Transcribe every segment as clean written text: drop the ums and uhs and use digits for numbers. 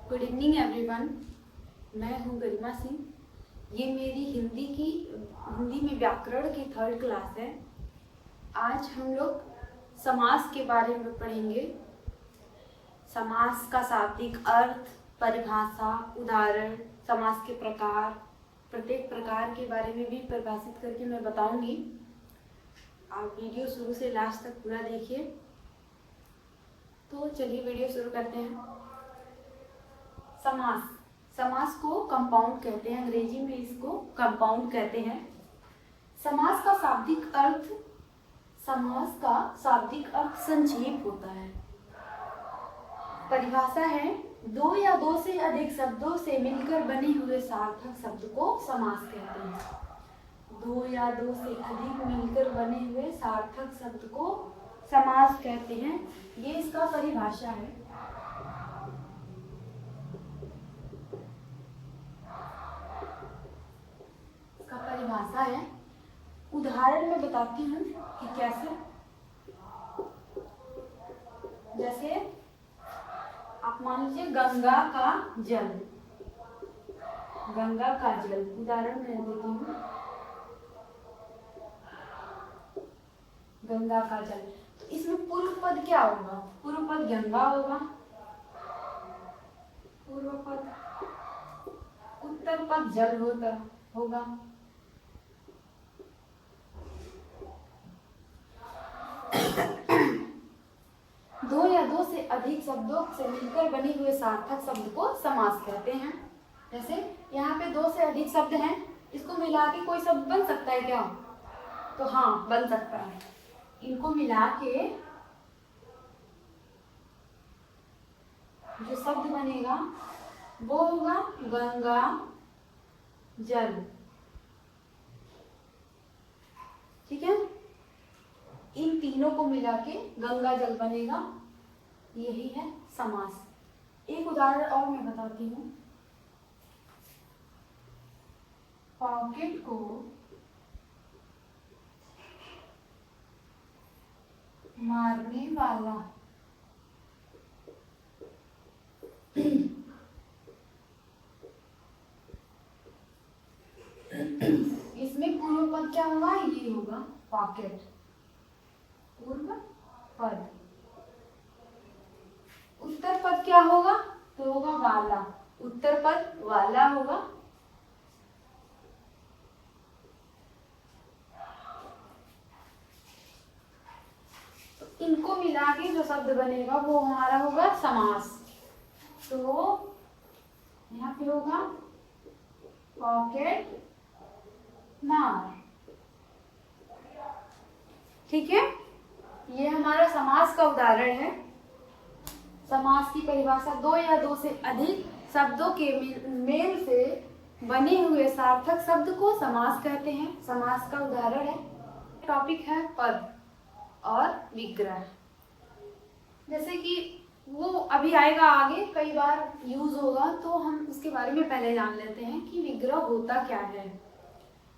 Good evening everyone. मैं हूँ गरिमा सिंह। ये मेरी हिंदी में व्याकरण की 3rd क्लास है। आज हम लोग समास के बारे में पढ़ेंगे। समास का शाब्दिक अर्थ, परिभाषा, उदाहरण, समास के प्रकार, प्रत्येक प्रकार के बारे में भी परिभाषित करके मैं बताऊंगी। आप वीडियो शुरू से लास्ट तक पूरा देखिए। तो चलिए वीडियो शुरू करते हैं। समास को कंपाउंड कहते हैं, अंग्रेजी में इसको कंपाउंड कहते हैं। समास का शाब्दिक अर्थ संक्षेप होता है। परिभाषा है, दो या दो से अधिक शब्दों से मिलकर बने हुए सार्थक शब्द को समास कहते हैं। दो या दो से अधिक मिलकर बने हुए सार्थक शब्द को समास कहते हैं। ये इसका परिभाषा है। परिभाषा है। उदाहरण में बताती हूँ कि कैसे। जैसे आप मान लीजिए गंगा का जल, उदाहरण मैं देती हूँ। गंगा का जल, तो इसमें पूर्व पद क्या होगा? पूर्व पद गंगा होगा, पूर्व पद, उत्तर पद जल होगा। दो या दो से अधिक शब्दों से मिलकर बने हुए सार्थक शब्द को समास कहते हैं। जैसे यहाँ पे दो से अधिक शब्द हैं, इसको मिला के कोई शब्द बन सकता है क्या? तो हाँ, बन सकता है। इनको मिला के जो शब्द बनेगा वो होगा गंगा जल। ठीक है, इन तीनों को मिला के गंगा जल बनेगा। यही है समास। एक उदाहरण और मैं बताती हूँ। पॉकेट को मारने वाला। इसमें पूर्व पद क्या होगा? ये होगा पॉकेट, पूर्व पद। उत्तर पद क्या होगा? तो होगा वाला, उत्तर पद वाला होगा। तो इनको मिला के जो शब्द बनेगा वो हमारा होगा समास। तो यहाँ पे होगा पॉकेट मार। ठीक है, ये हमारा समास का उदाहरण है। समास की परिभाषा, दो या दो से अधिक शब्दों के मेल से बने हुए सार्थक शब्द को समास कहते हैं। समास का उदाहरण है। टॉपिक है पद और विग्रह। जैसे कि वो अभी आएगा आगे, कई बार यूज होगा, तो हम उसके बारे में पहले जान लेते हैं कि विग्रह होता क्या है।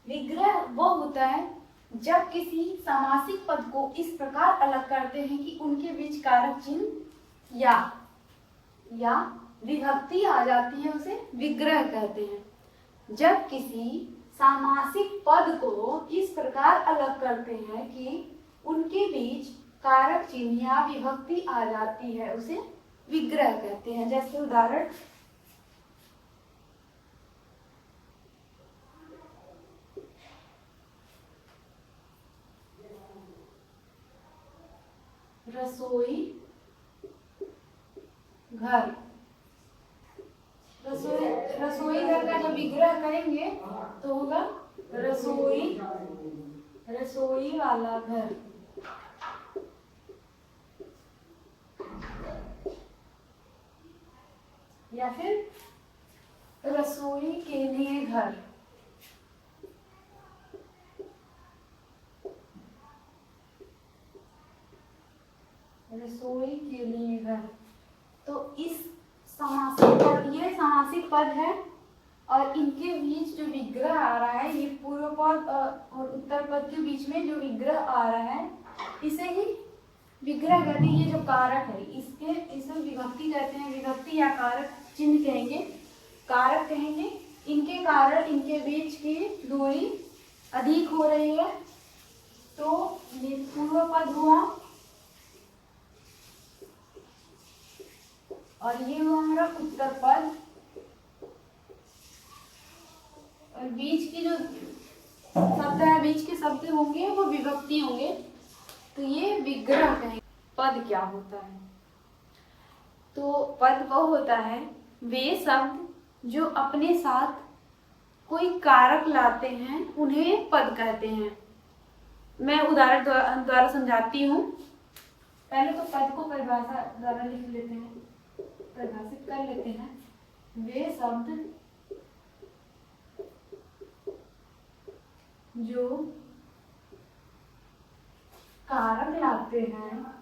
विग्रह वो होता है जब किसी सामासिक पद को इस प्रकार अलग करते हैं कि उनके बीच कारक चिन्ह या विभक्ति आ जाती है, उसे विग्रह कहते हैं। जब किसी सामासिक पद को इस प्रकार अलग करते हैं कि उनके बीच कारक चिन्ह या विभक्ति आ जाती है, उसे विग्रह कहते हैं। जैसे उदाहरण, रसोई घर। रसोई घर का जब विग्रह करेंगे तो होगा रसोई वाला घर। या फिर रसोई के लिए घर। रसोई के लिए घर। तो इस समासिक पद, ये समासिक पद है और इनके बीच जो विग्रह आ रहा है, ये पूर्व पद और उत्तर पद के बीच में जो विग्रह आ रहा है, इसे ही विग्रह कहते हैं। ये जो कारक है, इसे विभक्ति कहते हैं। विभक्ति या कारक चिन्ह कहेंगे, कारक कहेंगे। इनके कारण इनके बीच की दूरी अधिक हो रही है, तो पूर्व पद हुआ और ये हुआ हमारा उत्तर पद। और बीच की जो शब्द है, बीच के शब्द होंगे वो विभक्ति होंगे, तो ये विग्रह कहेंगे। पद क्या होता है? तो पद वो होता है वे शब्द जो अपने साथ कोई कारक लाते हैं उन्हें पद कहते हैं। मैं उदाहरण द्वारा समझाती हूँ। पहले तो पद को परिभाषा द्वारा लिख लेते हैं, परिभाषित कर लेते हैं। वे शब्द जो कारक लाते हैं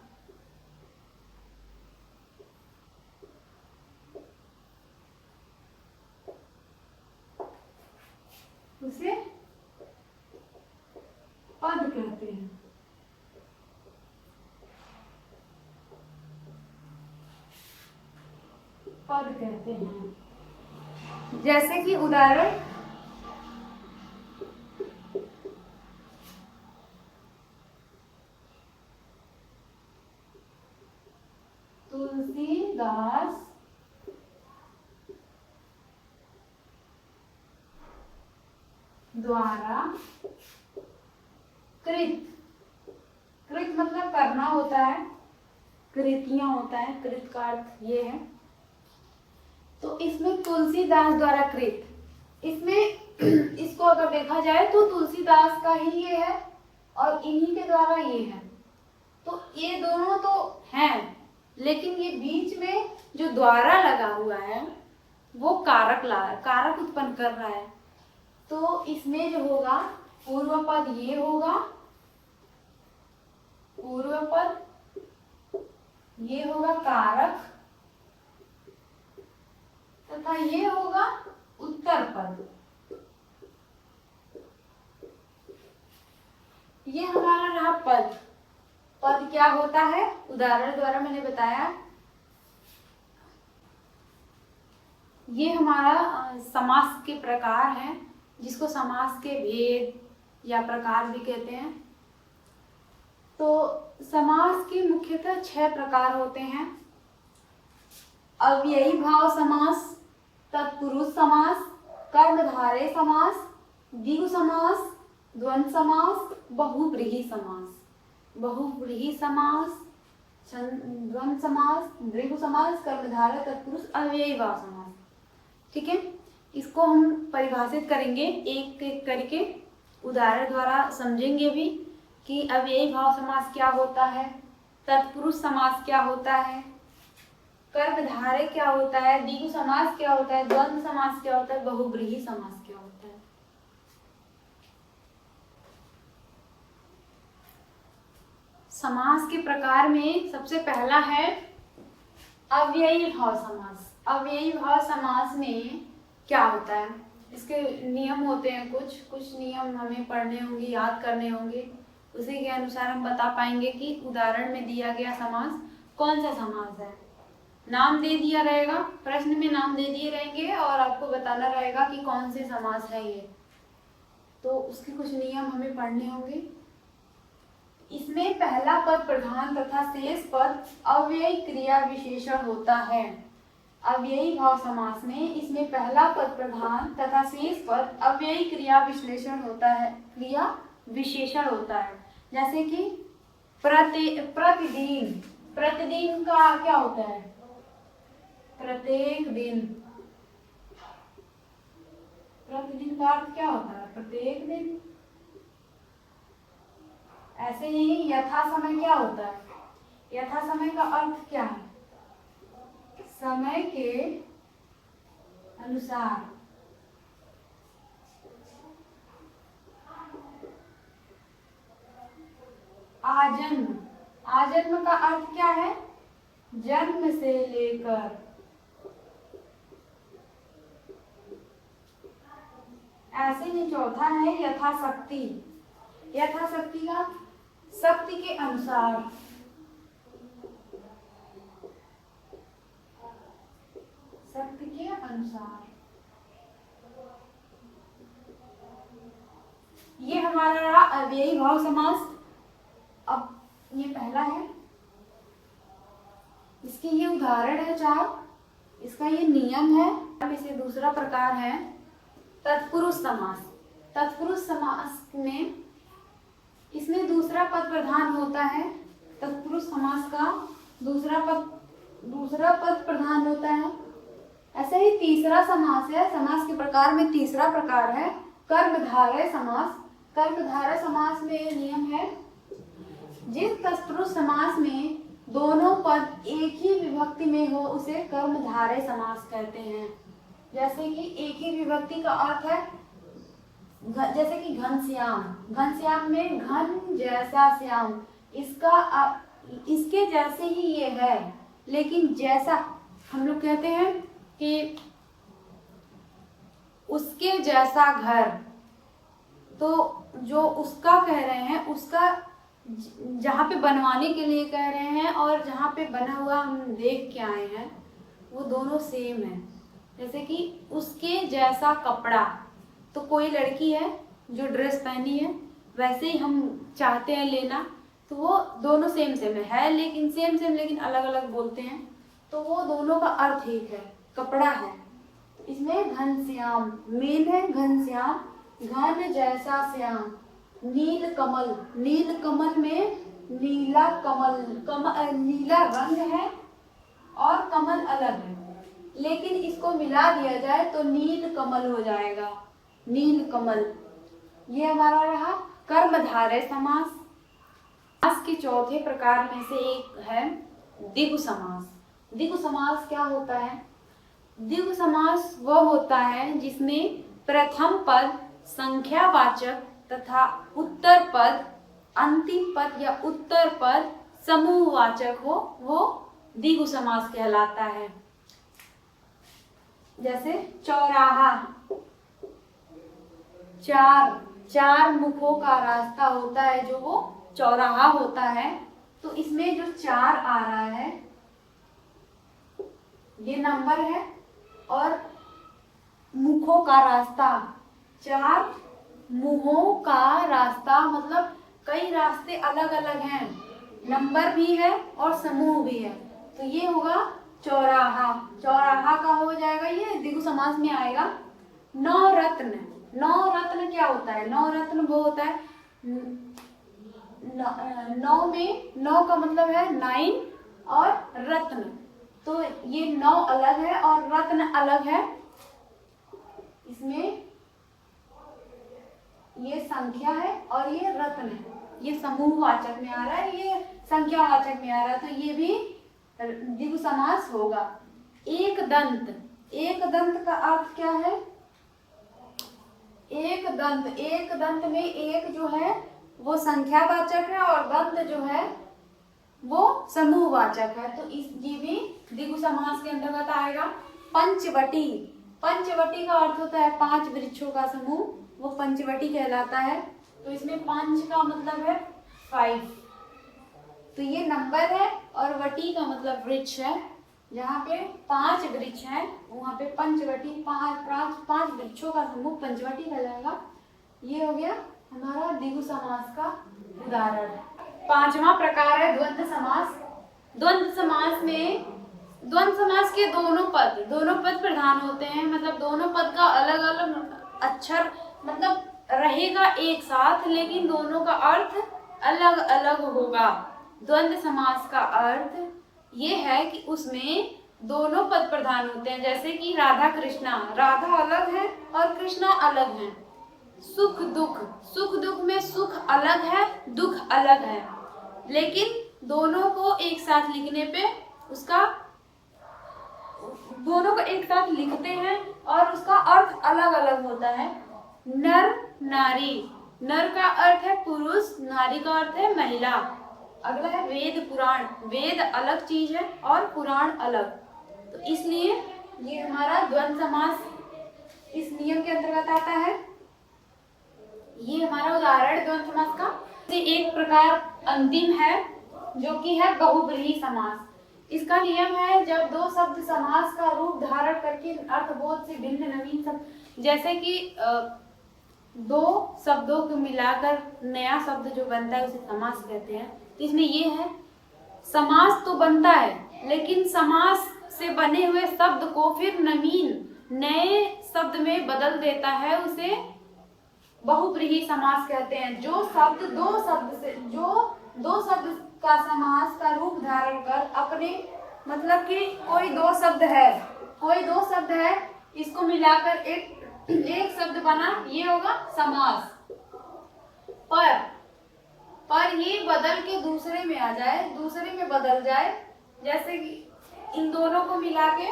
उसे पद कहते हैं। पद कहते हैं। जैसे कि उदाहरण, तुलसीदास द्वारा कृत, कृत मतलब करना होता है, कृतियां होता है, कृत का अर्थ ये है। तो इसमें तुलसीदास द्वारा कृत, इसमें इसको अगर देखा जाए तो तुलसीदास का ही ये है और इन्हीं के द्वारा ये है, तो ये दोनों तो हैं, लेकिन ये बीच में जो द्वारा लगा हुआ है वो कारक उत्पन्न कर रहा है। तो इसमें जो होगा पूर्व पद ये होगा, पूर्व पद ये होगा कारक, तथा ये होगा उत्तर पद। ये हमारा रहा पद। पद क्या होता है उदाहरण द्वारा मैंने बताया। ये हमारा समास के प्रकार हैं, जिसको समास के भेद या प्रकार भी कहते हैं। तो समास के मुख्यतः 6 प्रकार होते हैं। अव्ययी भाव समास, तत्पुरुष समास, कर्मधारय समास, द्विगु समास, द्वंद्व समास, बहुव्रीहि समास। बहुव्रीहि समास, द्वंद्व समास, द्विगु समास, कर्मधारय, तत्पुरुष, अव्ययी भाव समास। ठीक है, इसको हम परिभाषित करेंगे एक एक करके, उदाहरण द्वारा समझेंगे भी कि अव्ययी भाव समास क्या होता है, तत्पुरुष समास क्या होता है, कर्मधारय क्या होता है, द्विगु समास क्या होता है, द्वंद्व समास क्या होता है, बहुव्रीहि समास क्या होता है। समास के प्रकार में सबसे पहला है अव्ययी भाव समास। अव्ययी भाव समास में क्या होता है, इसके नियम होते हैं, कुछ नियम हमें पढ़ने होंगे, याद करने होंगे, उसी के अनुसार हम बता पाएंगे कि उदाहरण में दिया गया समास कौन सा समास है। नाम दे दिया रहेगा, प्रश्न में नाम दे दिए रहेंगे और आपको बताना रहेगा कि कौन से समास है ये, तो उसके कुछ नियम हमें पढ़ने होंगे। इसमें पहला पद प्रधान तथा शेष पद अव्ययी क्रिया विशेषण होता है। अव्ययी भाव समास में इसमें पहला पद प्रधान तथा शेष पद अव्ययी क्रिया विश्लेषण होता है, क्रिया विशेषण होता है। जैसे कि प्रतिदिन, प्रतिदिन का क्या होता है, प्रत्येक दिन। प्रतिदिन का अर्थ क्या होता है, प्रत्येक दिन। ऐसे ही यथा समय क्या होता है, यथा समय का अर्थ क्या है, समय के अनुसार। आजन्म, आजन्म का अर्थ क्या है, जन्म से लेकर। ऐसे ही चौथा है यथाशक्ति। यथाशक्ति का शक्ति के अनुसार। शक्ति अनुसार। ये हमारा रहा अव्ययी भाव समास। अब ये पहला है, इसके ये उदाहरण है 4, इसका ये नियम है। अब इसे दूसरा प्रकार है तत्पुरुष समास। तत्पुरुष समास में इसमें दूसरा पद प्रधान होता है। तत्पुरुष समास का दूसरा पद प्रधान होता है। ऐसे ही तीसरा समास है। समास के प्रकार में तीसरा प्रकार है कर्मधारय समास। कर्मधारय समास में नियम है, जिस तत्पुरुष समास में दोनों पद एक ही विभक्ति में हो उसे कर्मधारय समास कहते हैं। जैसे कि एक ही विभक्ति का अर्थ है, जैसे कि घनश्याम। घनश्याम में घन जैसा श्याम, इसके जैसे ही ये है, लेकिन जैसा हम लोग कहते हैं कि उसके जैसा घर, तो जो उसका कह रहे हैं, उसका जहाँ पे बनवाने के लिए कह रहे हैं और जहाँ पे बना हुआ हम देख के आए हैं वो दोनों सेम है। जैसे कि उसके जैसा कपड़ा, तो कोई लड़की है जो ड्रेस पहनी है, वैसे ही हम चाहते हैं लेना, तो वो दोनों सेम है लेकिन सेम लेकिन अलग अलग बोलते हैं, तो वो दोनों का अर्थ एक है, कपड़ा है। इसमें घनश्याम मेन है, घनश्याम घन जैसा श्याम। नील कमल, नील कमल में नीला नीला रंग है और कमल अलग है, लेकिन इसको मिला दिया जाए तो नील कमल हो जाएगा, नील कमल। ये हमारा रहा कर्मधारय समास। समास के चौथे प्रकार में से एक है द्विगु समास। द्विगु समास क्या होता है? द्विगु समास वह होता है जिसमें प्रथम पद संख्यावाचक तथा उत्तर पद, अंतिम पद या उत्तर पद समूहवाचक हो, वो द्विगु समास कहलाता है। जैसे चौराहा, चार मुखों का रास्ता होता है जो वो चौराहा होता है, तो इसमें जो 4 आ रहा है ये नंबर है, और मुखों का रास्ता, 4 मुहों का रास्ता मतलब कई रास्ते अलग अलग हैं, नंबर भी है और समूह भी है, तो ये होगा चौराहा। चौराहा का हो जाएगा, ये द्विगु समास में आएगा। नवरत्न, नवरत्न क्या होता है? नवरत्न वो होता है, नौ में, नौ का मतलब है 9 और रत्न, तो ये 9 अलग है और रत्न अलग है। इसमें ये संख्या है और ये रत्न है, ये समूहवाचक में आ रहा है, ये संख्यावाचक में आ रहा है, तो ये भी द्विगु समास होगा। एक दंत, एक दंत का अर्थ क्या है? एक दंत में एक जो है वो संख्यावाचक है और दंत जो है वो समूहवाचक है, तो ये भी द्विगु समास के अंतर्गत आएगा। पंचवटी, पंचवटी का अर्थ होता है 5 वृक्षों का समूह, वो पंचवटी कहलाता है, तो इसमें 5 का मतलब है 5, तो ये नंबर है, और वटी का मतलब वृक्ष है। जहाँ पे 5 वृक्ष हैं वहाँ पे पंचवटी, 5 वृक्षों का समूह पंचवटी कहलाएगा। ये हो गया हमारा द्विगु समास का उदाहरण। 5वां प्रकार है द्वंद्व समास। द्वंद्व समास में, द्वंद्व समास के दोनों पद प्रधान होते हैं, मतलब दोनों पद का अलग अलग अक्षर मतलब रहेगा एक साथ, लेकिन दोनों का अर्थ अलग अलग होगा। द्वंद्व समास का अर्थ ये है कि उसमें दोनों पद प्रधान होते हैं, जैसे कि राधा कृष्णा, राधा अलग है और कृष्णा अलग है। सुख दुख, सुख दुख में सुख अलग है, दुख अलग है, लेकिन दोनों को एक साथ लिखने पे उसका, दोनों को एक साथ लिखते हैं और उसका अर्थ अलग अलग होता है। नर नारी, नर का अर्थ है पुरुष, नारी का अर्थ है महिला। अगला है वेद पुराण, वेद अलग चीज है और पुराण अलग, तो इसलिए ये हमारा द्वंद्व समास इस नियम के अंतर्गत आता है। ये हमारा उदाहरण द्वंद्व समास का। एक प्रकार अंतिम है जो कि है बहुब्रीहि समास। इसका नियम है, जब दो शब्द समास का रूप धारण करके अर्थबोध से भिन्न नवीन शब्द, जैसे कि दो शब्दों को मिलाकर नया शब्द जो बनता है उसे समास कहते हैं। तो इसमें ये है, समास तो बनता है लेकिन समास से बने हुए शब्द को फिर नवीन नए शब्द में बदल देता है, उसे बहुब्रीहि समास कहते हैं। जो दो शब्द का समास का रूप धारण कर अपने, मतलब कि कोई दो शब्द है, इसको मिलाकर एक शब्द बना, ये होगा समास। पर ये बदल के दूसरे में बदल जाए, जैसे कि इन दोनों को मिला के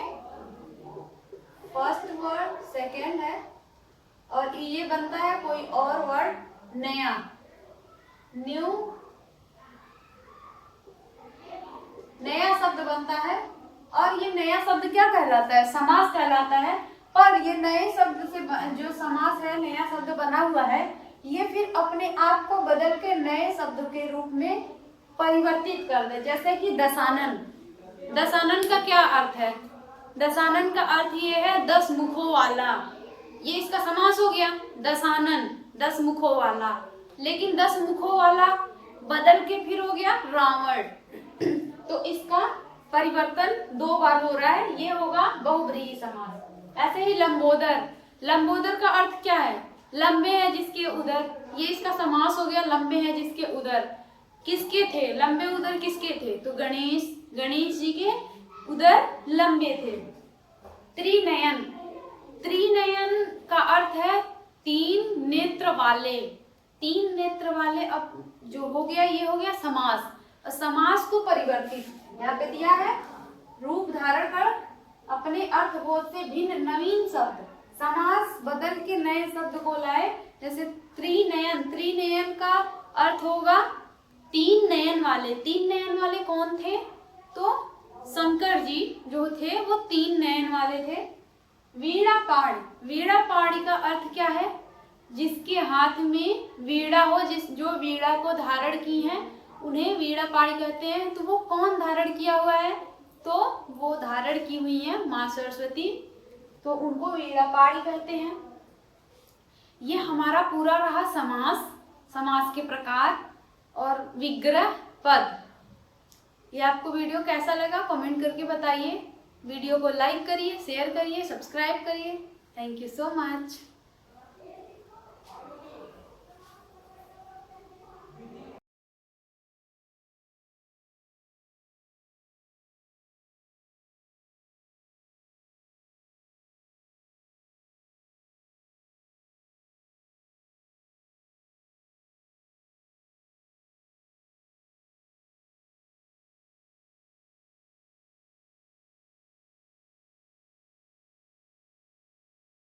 फर्स्ट वर्ड सेकेंड है और ये बनता है कोई और वर्ड नया, नया शब्द बनता है। और ये नया शब्द क्या कहलाता है? समास कहलाता है। पर ये नए शब्द से जो समास है, नया शब्द बना हुआ है, ये फिर अपने आप को बदल के नए शब्द के रूप में परिवर्तित कर दे। जैसे कि दशानन का क्या अर्थ है? दशानन का अर्थ ये है 10 मुखों वाला, ये इसका समास हो गया दशानन, 10 मुखों वाला। लेकिन 10 मुखों वाला बदल के फिर हो गया रावण, तो इसका परिवर्तन 2 बार हो रहा है, ये होगा बहुब्रीहि समास। ऐसे ही लंबोदर का अर्थ क्या है? लंबे है जिसके उदर, ये इसका समास हो गया लंबे है जिसके उदर। किसके थे लंबे उदर? किसके थे? तो गणेश जी के उदर लंबे थे। त्रिनयन का अर्थ है 3 नेत्र वाले। अब जो हो गया, ये हो गया समास। समास को परिवर्तित यहाँ पे दिया है, रूप धारण कर अपने अर्थबोध से भिन्न नवीन शब्द, समास बदल के नए शब्द को लाए। जैसे त्रिनयन का अर्थ होगा 3 नयन वाले। 3 नयन वाले कौन थे? तो शंकर जी जो थे वो 3 नयन वाले थे। वीणा पाणी का अर्थ क्या है? जिसके हाथ में वीणा हो, जो वीणा को धारण की है उन्हें वीणा पाणी कहते हैं। तो वो कौन धारण किया हुआ है? तो वो धारण की हुई है माँ सरस्वती, तो उनको वीणा पाणी कहते हैं। ये हमारा पूरा रहा समास के प्रकार और विग्रह पद। ये आपको वीडियो कैसा लगा कमेंट करके बताइए। वीडियो को लाइक करिए, शेयर करिए, सब्सक्राइब करिए। Thank you so much.